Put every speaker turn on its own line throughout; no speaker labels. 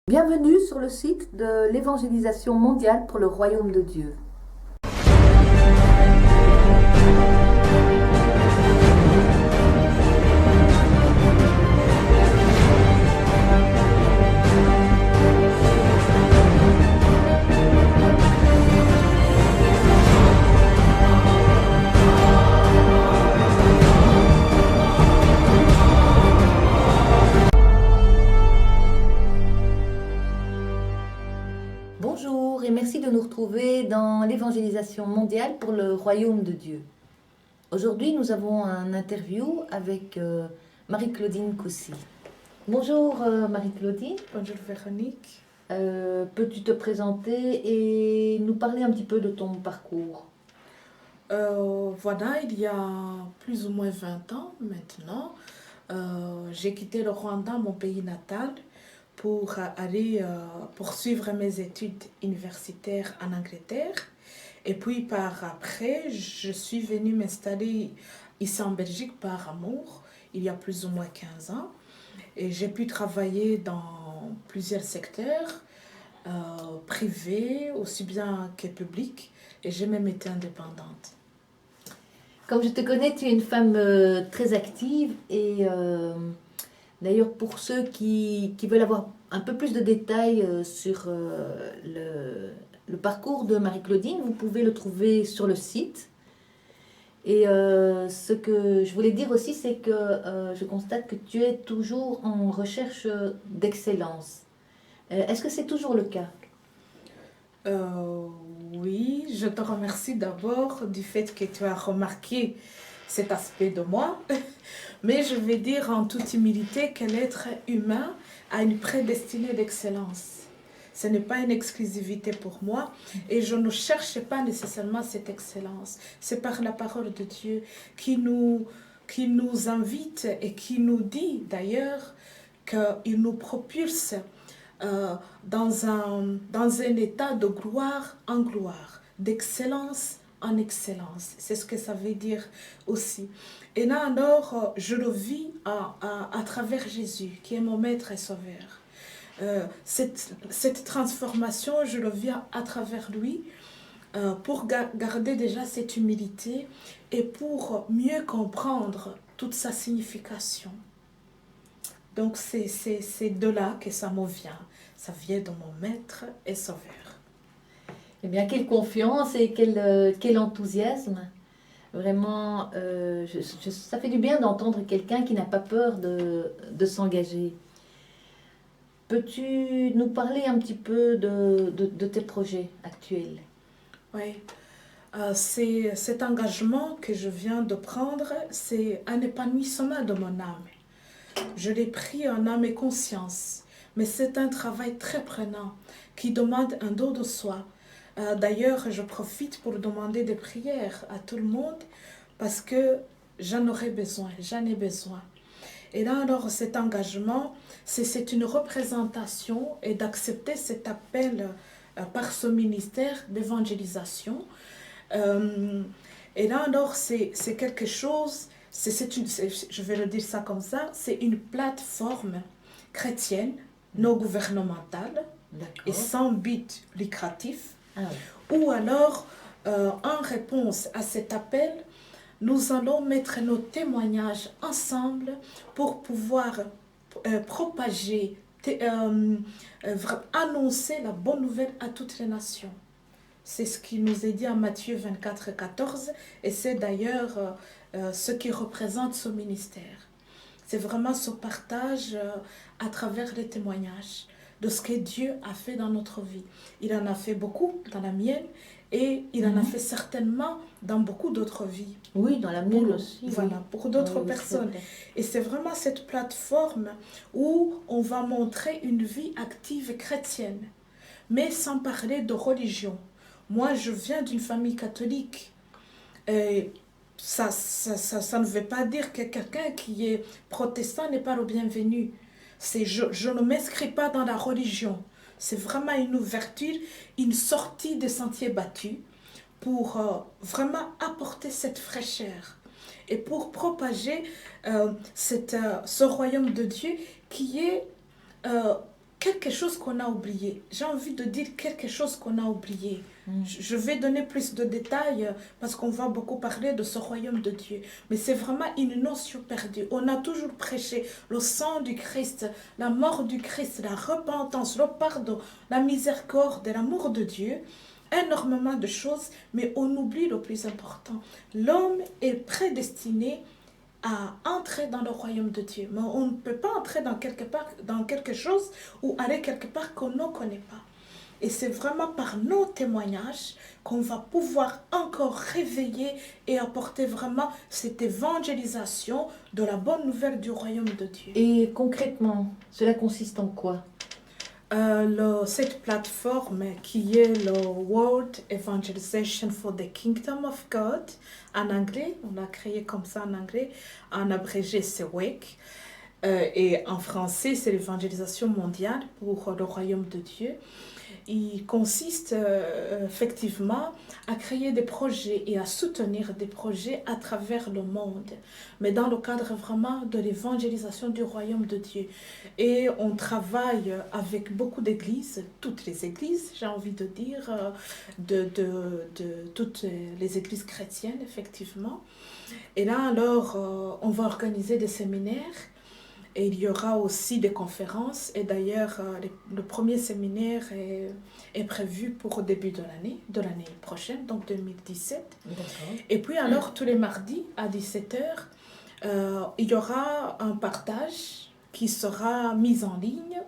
Bienvenue sur le site de l'évangélisation mondiale pour le royaume de Dieu. Bonjour et merci de nous retrouver dans l'évangélisation mondiale pour le royaume de Dieu. Aujourd'hui, nous avons un interview avec Marie-Claudine Coucy. Bonjour Marie-Claudine.
Bonjour Véronique.
Peux-tu te présenter et nous parler un petit peu de ton parcours?
Voilà, il y a plus ou moins 20 ans maintenant, j'ai quitté le Rwanda, mon pays natal, pour aller poursuivre mes études universitaires en Angleterre. Et puis par après, je suis venue m'installer ici en Belgique par amour, il y a plus ou moins 15 ans. Et j'ai pu travailler dans plusieurs secteurs, privés aussi bien que publics, et j'ai même été indépendante.
Comme je te connais, tu es une femme très active et d'ailleurs pour ceux qui veulent avoir un peu plus de détails sur le parcours de Marie-Claudine, vous pouvez le trouver sur le site. Et ce que je voulais dire aussi, c'est que je constate que tu es toujours en recherche d'excellence. Est-ce que c'est toujours le cas?
Oui, je te remercie d'abord du fait que tu as remarqué cet aspect de moi, mais je vais dire en toute humilité que l'être humain a une prédestinée d'excellence. Ce n'est pas une exclusivité pour moi et je ne cherche pas nécessairement cette excellence. C'est par la parole de Dieu qui nous invite et qui nous dit d'ailleurs qu'il nous propulse dans un état de gloire en gloire, d'excellence en excellence. C'est ce que ça veut dire aussi. Et là alors, je le vis à travers Jésus, qui est mon maître et sauveur. Cette transformation, je le vis à travers lui, pour garder déjà cette humilité et pour mieux comprendre toute sa signification. Donc c'est de là que ça me vient. Ça vient de mon maître et sauveur.
Eh bien, quelle confiance et quel enthousiasme. Vraiment, ça fait du bien d'entendre quelqu'un qui n'a pas peur de s'engager. Peux-tu nous parler un petit peu de tes projets actuels?
Oui. Cet engagement que je viens de prendre, c'est un épanouissement de mon âme. Je l'ai pris en âme et conscience, mais c'est un travail très prenant qui demande un don de soi. D'ailleurs, je profite pour demander des prières à tout le monde parce que j'en ai besoin. Et là, alors, cet engagement, c'est une représentation et d'accepter cet appel par ce ministère d'évangélisation. Et là, alors, c'est quelque chose, je vais le dire ça comme ça, c'est une plateforme chrétienne, non gouvernementale et sans but lucratif, ou alors, en réponse à cet appel, nous allons mettre nos témoignages ensemble pour pouvoir propager, annoncer la bonne nouvelle à toutes les nations. C'est ce qui nous est dit en Matthieu 24, 14, et c'est d'ailleurs ce qui représente ce ministère. C'est vraiment ce partage à travers les témoignages de ce que Dieu a fait dans notre vie. Il en a fait beaucoup dans la mienne et il en a fait certainement dans beaucoup d'autres vies.
Oui, dans la mienne aussi.
Voilà, pour d'autres personnes. Et c'est vraiment cette plateforme où on va montrer une vie active chrétienne, mais sans parler de religion. Moi, je viens d'une famille catholique. Et ça ne veut pas dire que quelqu'un qui est protestant n'est pas le bienvenu. Je ne m'inscris pas dans la religion. C'est vraiment une ouverture, une sortie des sentiers battus pour vraiment apporter cette fraîcheur et pour propager ce royaume de Dieu qui est quelque chose qu'on a oublié. J'ai envie de dire quelque chose qu'on a oublié. Je vais donner plus de détails parce qu'on va beaucoup parler de ce royaume de Dieu. Mais c'est vraiment une notion perdue. On a toujours prêché le sang du Christ, la mort du Christ, la repentance, le pardon, la miséricorde, l'amour de Dieu. Énormément de choses, mais on oublie le plus important. L'homme est prédestiné à entrer dans le royaume de Dieu. Mais on ne peut pas entrer dans quelque chose ou aller quelque part qu'on ne connaît pas. Et c'est vraiment par nos témoignages qu'on va pouvoir encore réveiller et apporter vraiment cette évangélisation de la bonne nouvelle du royaume de Dieu.
Et concrètement, cela consiste en quoi?
Cette plateforme qui est le World Evangelization for the Kingdom of God, en anglais, on l'a créé comme ça en anglais, en abrégé c'est WEC, et en français c'est l'évangélisation mondiale pour le royaume de Dieu. Il consiste effectivement à créer des projets et à soutenir des projets à travers le monde, mais dans le cadre vraiment de l'évangélisation du royaume de Dieu. Et on travaille avec beaucoup d'églises, toutes les églises, j'ai envie de dire, de toutes les églises chrétiennes, effectivement. Et là, alors, on va organiser des séminaires. Et il y aura aussi des conférences. Et d'ailleurs, le premier séminaire est prévu pour au début de l'année prochaine, donc 2017.
D'accord.
Et puis alors, tous les mardis à 17h, il y aura un partage qui sera mis en ligne.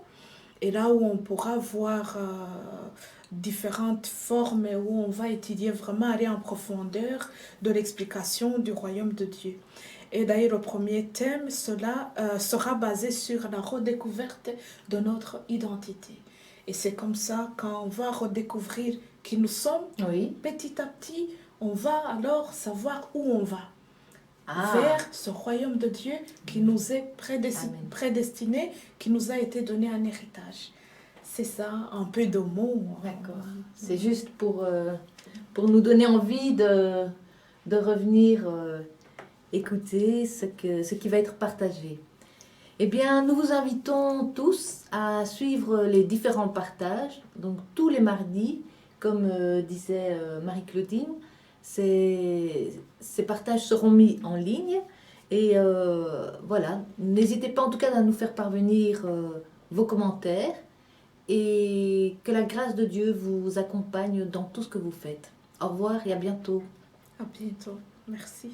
Et là où on pourra voir différentes formes et où on va étudier vraiment, aller en profondeur de l'explication du royaume de Dieu. Et d'ailleurs, le premier thème, cela sera basé sur la redécouverte de notre identité. Et c'est comme ça, quand on va redécouvrir qui nous sommes,
Oui.
petit à petit, on va alors savoir où on va.
Ah.
Vers ce royaume de Dieu qui nous est prédestiné, qui nous a été donné en héritage. C'est ça, un peu de mots.
D'accord. C'est juste pour nous donner envie de revenir écouter ce qui va être partagé. Eh bien, nous vous invitons tous à suivre les différents partages, donc tous les mardis, comme disait Marie-Claudine. Ces partages seront mis en ligne et voilà, n'hésitez pas en tout cas à nous faire parvenir vos commentaires et que la grâce de Dieu vous accompagne dans tout ce que vous faites. Au revoir et à bientôt.
À bientôt. Merci.